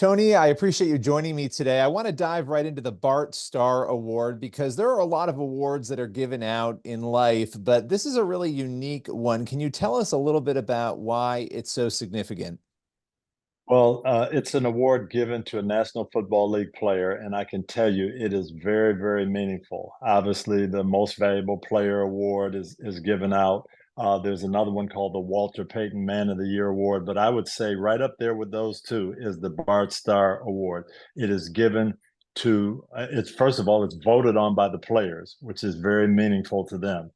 Tony, I appreciate you joining me today. I want to dive right into the Bart Star Award because there are a lot of awards that are given out in life, but this is a really unique one. Can you tell us a little bit about why it's so significant? Well, it's an award given to a National Football League player, and I can tell you it is very, very meaningful. Obviously, the Most Valuable Player Award is given out. There's another one called the Walter Payton Man of the Year Award, but I would say right up there with those two is the Bart Starr Award. It is given to, it's first of all, it's voted on by the players, which is very meaningful to them.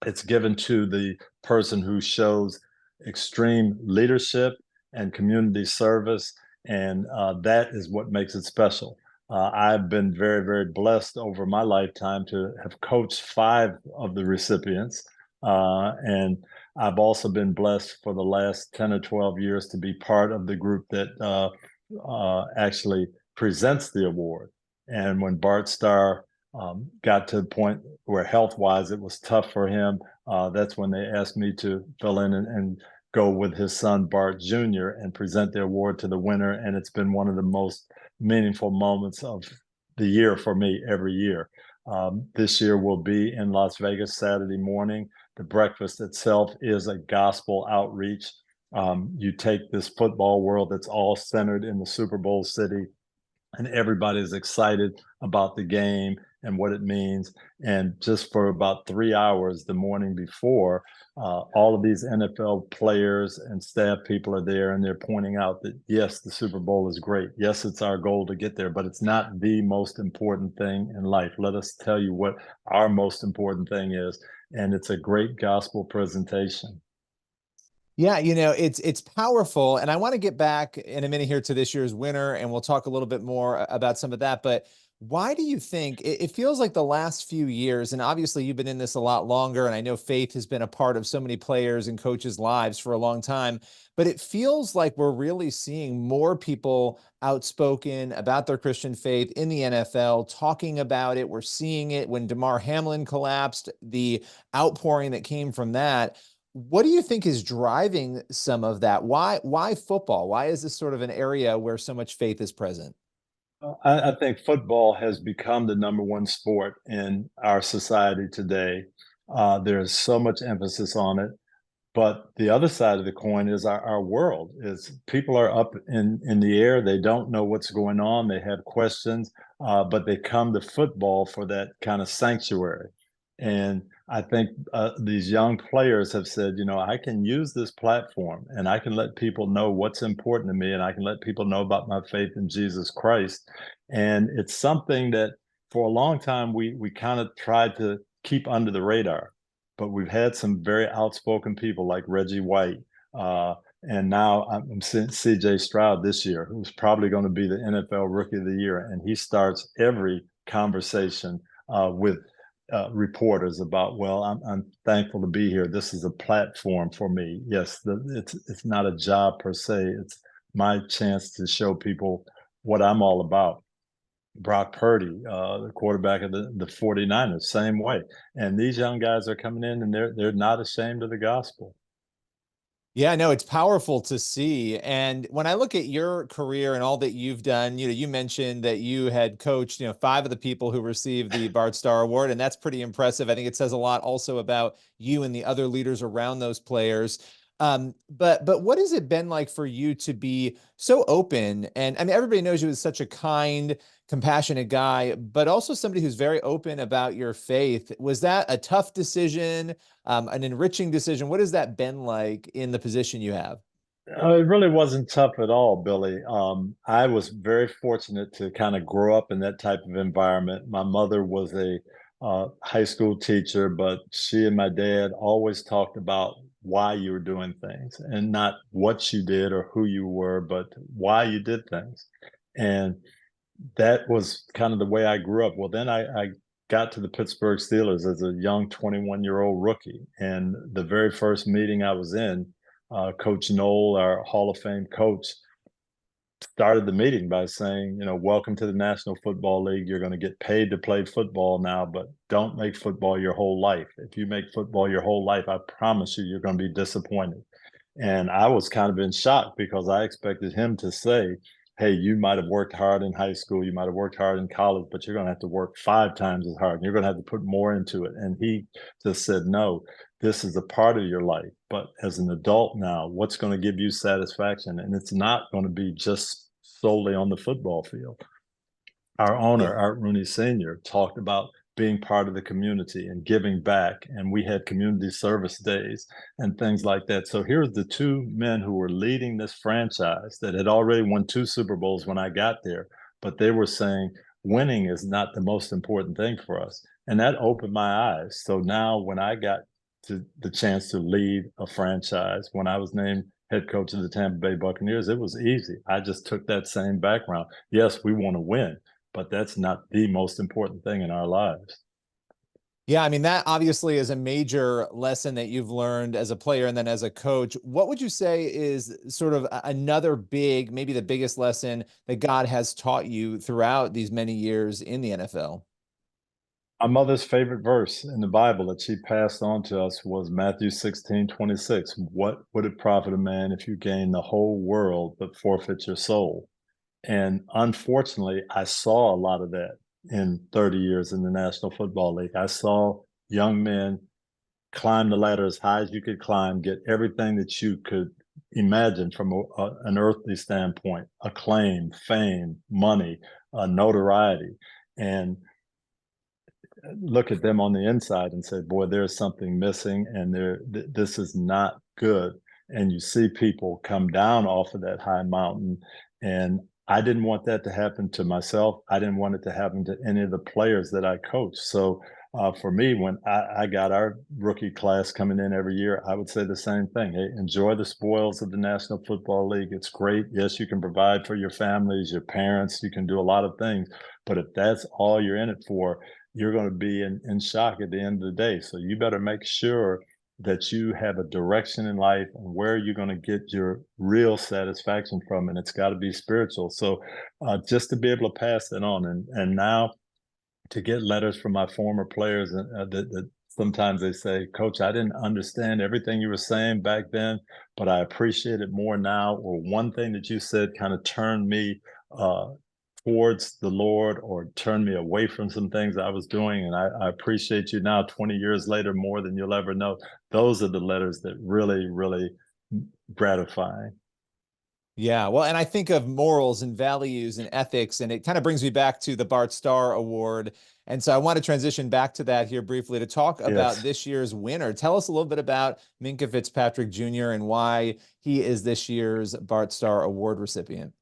It's given to the person who shows extreme leadership and community service, and that is what makes it special. I've been very, very blessed over my lifetime to have coached five of the recipients, and I've also been blessed for the last 10 or 12 years to be part of the group that actually presents the award. And when Bart Starr got to the point where health-wise it was tough for him, that's when they asked me to fill in and go with his son Bart Jr. and present the award to the winner. And it's been one of the most meaningful moments of the year for me every year. This year will be in Las Vegas Saturday morning. The breakfast itself is a gospel outreach. You take this football world that's all centered in the Super Bowl city, and everybody's excited about the game and what it means. And just for about 3 hours the morning before, all of these NFL players and staff people are there, and they're pointing out that, yes, the Super Bowl is great. Yes, it's our goal to get there, but it's not the most important thing in life. Let us tell you what our most important thing is. And it's a great gospel presentation. Yeah, it's powerful, and I want to get back in a minute here to this year's winner, and we'll talk a little bit more about some of that. But why do you think it feels like the last few years, and obviously you've been in this a lot longer, and I know faith has been a part of so many players and coaches' lives for a long time, but it feels like we're really seeing more people outspoken about their Christian faith in the NFL, talking about it. We're seeing it when Damar Hamlin collapsed, the outpouring that came from that. What do you think is driving some of that? Why football? Why is this sort of an area where so much faith is present? I think football has become the number one sport in our society today. There's so much emphasis on it. But the other side of the coin is our world is people are up in the air. They don't know what's going on. They have questions, but they come to football for that kind of sanctuary. And I think these young players have said, I can use this platform and I can let people know what's important to me, and I can let people know about my faith in Jesus Christ. And it's something that for a long time we kind of tried to keep under the radar, but we've had some very outspoken people like Reggie White. And now I'm seeing CJ Stroud this year, who's probably going to be the NFL Rookie of the Year. And he starts every conversation with reporters about, well, I'm thankful to be here. This is a platform for me. Yes, it's not a job per se. It's my chance to show people what I'm all about. Brock Purdy, the quarterback of the 49ers, same way. And these young guys are coming in and they're not ashamed of the gospel. Yeah, no, it's powerful to see. And when I look at your career and all that you've done, you mentioned that you had coached, five of the people who received the Bart Star Award, and that's pretty impressive. I think it says a lot also about you and the other leaders around those players. But what has it been like for you to be so open? And I mean, everybody knows you as such a kind, compassionate guy, but also somebody who's very open about your faith. Was that a tough decision, an enriching decision? What has that been like in the position you have? It really wasn't tough at all, Billy. I was very fortunate to kind of grow up in that type of environment. My mother was a high school teacher, but she and my dad always talked about why you were doing things and not what you did or who you were, but why you did things. And that was kind of the way I grew up. Well, then I got to the Pittsburgh Steelers as a young 21-year-old rookie. And the very first meeting I was in, Coach Noel, our Hall of Fame coach, started the meeting by saying, welcome to the National Football League. You're going to get paid to play football now, but don't make football your whole life. If you make football your whole life, I promise you, you're going to be disappointed. And I was kind of in shock because I expected him to say, hey, you might have worked hard in high school, you might have worked hard in college, but you're going to have to work 5 times as hard. And you're going to have to put more into it. And he just said, no, this is a part of your life. But as an adult now, what's going to give you satisfaction? And it's not going to be just solely on the football field. Our owner, Yeah. Art Rooney Sr., talked about being part of the community and giving back. And we had community service days and things like that. So here's the two men who were leading this franchise that had already won 2 Super Bowls when I got there, but they were saying winning is not the most important thing for us. And that opened my eyes. So now when I got to the chance to lead a franchise, when I was named head coach of the Tampa Bay Buccaneers, it was easy. I just took that same background. Yes, we want to win, but that's not the most important thing in our lives. Yeah, I mean, that obviously is a major lesson that you've learned as a player and then as a coach. What would you say is sort of another big, maybe the biggest lesson that God has taught you throughout these many years in the NFL? My mother's favorite verse in the Bible that she passed on to us was Matthew 16:26. What would it profit a man if you gain the whole world but forfeit your soul? And unfortunately, I saw a lot of that in 30 years in the National Football League. I saw young men climb the ladder as high as you could climb, get everything that you could imagine from an earthly standpoint, acclaim, fame, money, notoriety, and look at them on the inside and say, boy, there's something missing and this is not good. And you see people come down off of that high mountain. And I didn't want that to happen to myself. I didn't want it to happen to any of the players that I coached. So for me, when I got our rookie class coming in every year, I would say the same thing. Hey, enjoy the spoils of the National Football League. It's great. Yes, you can provide for your families, your parents. You can do a lot of things. But if that's all you're in it for, you're going to be in shock at the end of the day. So you better make sure that you have a direction in life and where you're going to get your real satisfaction from. And it's got to be spiritual. So just to be able to pass it on. And now to get letters from my former players that sometimes they say, Coach, I didn't understand everything you were saying back then, but I appreciate it more now. Or one thing that you said kind of turned me towards the Lord or turned me away from some things I was doing. And I appreciate you now, 20 years later, more than you'll ever know. Those are the letters that really, really gratifying. Yeah, well, and I think of morals and values and ethics, and it kind of brings me back to the Bart Starr Award. And so I want to transition back to that here briefly to talk about Yes. this year's winner. Tell us a little bit about Minkah Fitzpatrick Jr. and why he is this year's Bart Starr Award recipient.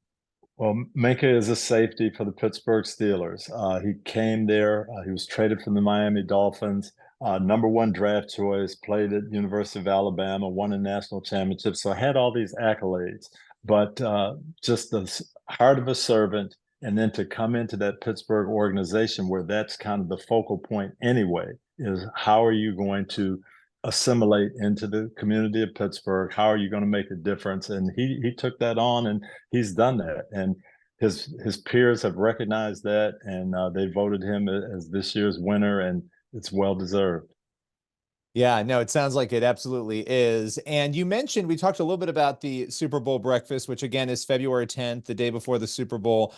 Well, Minka is a safety for the Pittsburgh Steelers. He came there. He was traded from the Miami Dolphins. Number 1 draft choice, played at University of Alabama, won a national championship. So I had all these accolades, but just the heart of a servant, and then to come into that Pittsburgh organization where that's kind of the focal point anyway, is how are you going to assimilate into the community of Pittsburgh? How are you going to make a difference? And he took that on, and he's done that. And his peers have recognized that, and they voted him as this year's winner, and it's well deserved. Yeah, no, it sounds like it absolutely is. And you mentioned we talked a little bit about the Super Bowl breakfast, which again is February 10th, the day before the Super Bowl.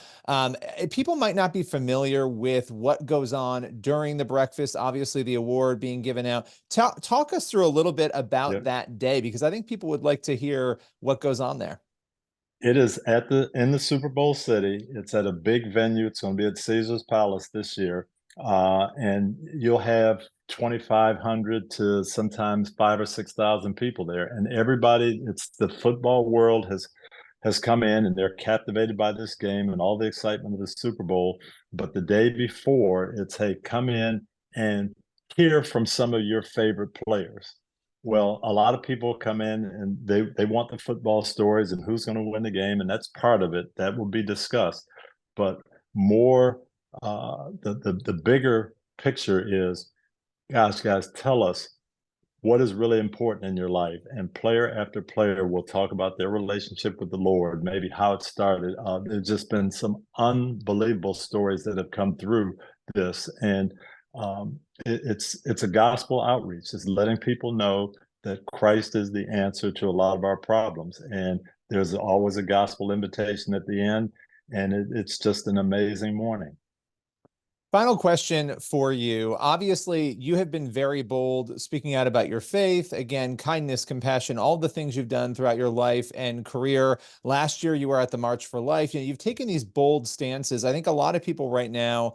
People might not be familiar with what goes on during the breakfast. Obviously, the award being given out. Talk us through a little bit about Yep. that day, because I think people would like to hear what goes on there. It is in the Super Bowl city. It's at a big venue. It's going to be at Caesar's Palace this year, and you'll have 2,500 to sometimes 5 or 6,000 people there, and everybody. It's the football world has come in, and they're captivated by this game and all the excitement of the Super Bowl. But the day before, it's hey, come in and hear from some of your favorite players. Well, a lot of people come in and they want the football stories and who's going to win the game, and that's part of it. That will be discussed. But more, the bigger picture is, gosh, guys, tell us what is really important in your life. And player after player will talk about their relationship with the Lord, maybe how it started. There's just been some unbelievable stories that have come through this, and it's a gospel outreach. It's letting people know that Christ is the answer to a lot of our problems, and there's always a gospel invitation at the end. and it's just an amazing morning. Final question for you. Obviously, you have been very bold speaking out about your faith. Again, kindness, compassion, all the things you've done throughout your life and career. Last year, you were at the March for Life. You know, you've taken these bold stances. I think a lot of people right now,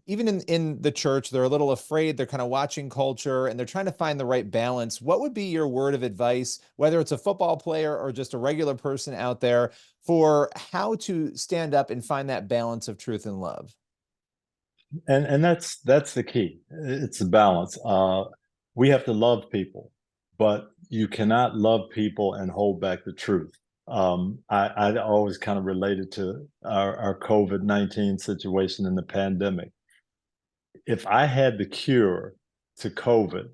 even in the church, they're a little afraid. They're kind of watching culture and they're trying to find the right balance. What would be your word of advice, whether it's a football player or just a regular person out there, for how to stand up and find that balance of truth and love? And that's the key. It's a balance. We have to love people, but you cannot love people and hold back the truth. I always kind of related to our COVID-19 situation in the pandemic. If I had the cure to COVID,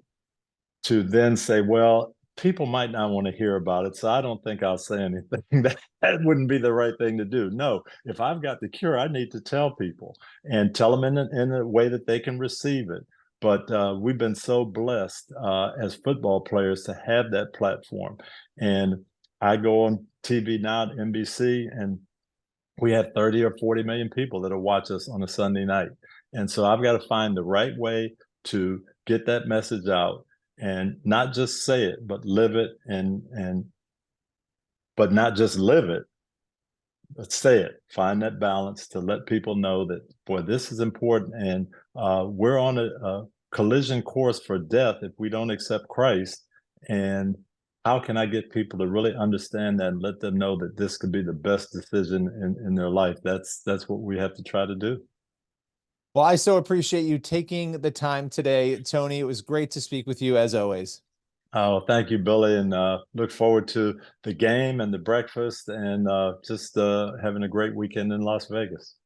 to then say, well, people might not want to hear about it, so I don't think I'll say anything. That wouldn't be the right thing to do. No, if I've got the cure, I need to tell people and tell them in a way that they can receive it. But we've been so blessed as football players to have that platform. And I go on TV now at NBC, and we have 30 or 40 million people that'll watch us on a Sunday night. And so I've got to find the right way to get that message out and not just say it, but live it and but not just live it, but say it. Find that balance to let people know that, boy, this is important. And we're on a collision course for death if we don't accept Christ. And how can I get people to really understand that and let them know that this could be the best decision in their life? That's what we have to try to do. Well, I so appreciate you taking the time today, Tony. It was great to speak with you as always. Oh, thank you, Billy, and look forward to the game and the breakfast and just having a great weekend in Las Vegas.